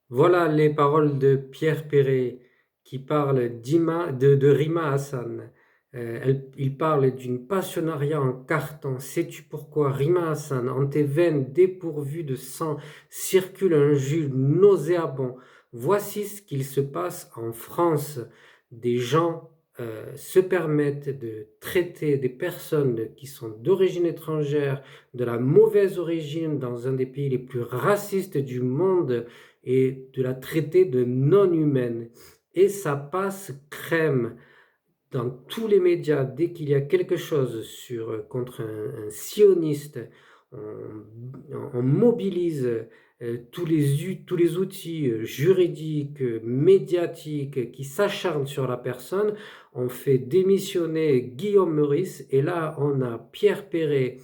Voilà les paroles de Pierre Perret qui parle de Rima Hassan. Il parle d'une passionnariat en carton. Sais-tu pourquoi? Rima Hassan, en tes veines dépourvues de sang circule un jus nauséabond. Voici ce qu'il se passe en France. Des gens se permettent de traiter des personnes qui sont d'origine étrangère, de la mauvaise origine, dans un des pays les plus racistes du monde et de la traiter de non humaine. Et ça passe crème dans tous les médias. Dès qu'il y a quelque chose contre un sioniste, on, on mobilise tous les outils juridiques, médiatiques qui s'acharnent sur la personne. On fait démissionner Guillaume Meurice et là on a Pierre Perret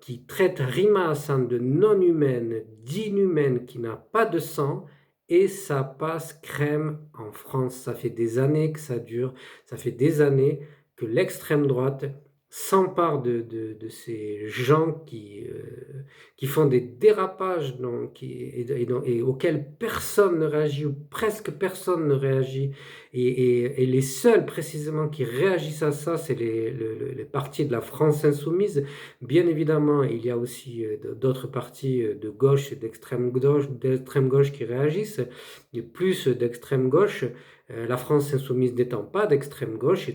qui traite Rima Hassan de non-humaine, d'inhumaine, qui n'a pas de sang, et ça passe crème en France. Ça fait des années que ça dure, ça fait des années que l'extrême droite s'empare de ces gens qui font des dérapages et auxquels personne ne réagit, ou presque personne ne réagit. Et les seuls précisément qui réagissent à ça, c'est les partis de la France insoumise. Bien évidemment, il y a aussi d'autres partis de gauche et d'extrême gauche qui réagissent, et plus d'extrême gauche. La France insoumise n'étant pas d'extrême gauche,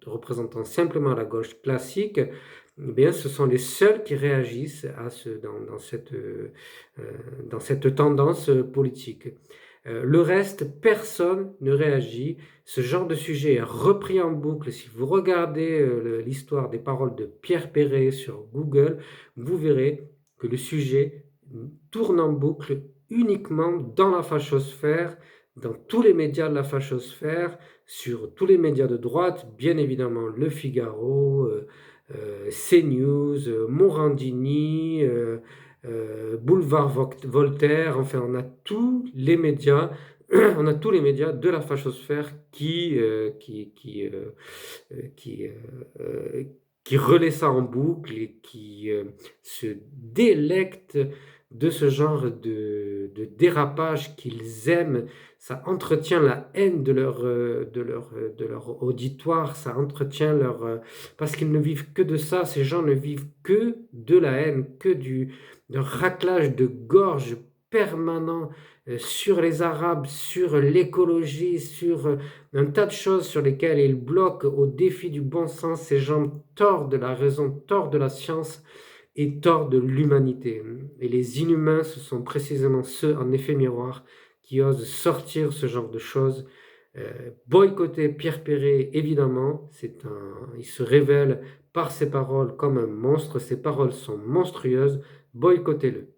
représentant simplement la gauche classique, eh bien, ce sont les seuls qui réagissent dans cette tendance politique. Le reste, personne ne réagit. Ce genre de sujet est repris en boucle. Si vous regardez l'histoire des paroles de Pierre Perret sur Google, vous verrez que le sujet tourne en boucle uniquement dans la fachosphère, dans tous les médias de la fachosphère, sur tous les médias de droite, bien évidemment Le Figaro, CNews, Morandini, Boulevard Voltaire, enfin on a tous les médias, on a tous les médias de la fachosphère qui, qui relaient ça en boucle et qui se délectent de ce genre de dérapage qu'ils aiment. Ça entretient la haine de leur auditoire, ça entretient parce qu'ils ne vivent que de ça, ces gens ne vivent que de la haine, d'un raclage de gorge permanent sur les Arabes, sur l'écologie, sur un tas de choses sur lesquelles ils bloquent au défi du bon sens. Ces gens tordent la raison, tordent la science et tordent l'humanité. Et les inhumains, ce sont précisément ceux, en effet miroir, qui osent sortir ce genre de choses. Boycotter Pierre Perret, évidemment, il se révèle par ses paroles comme un monstre. Ses paroles sont monstrueuses. Boycottez-le.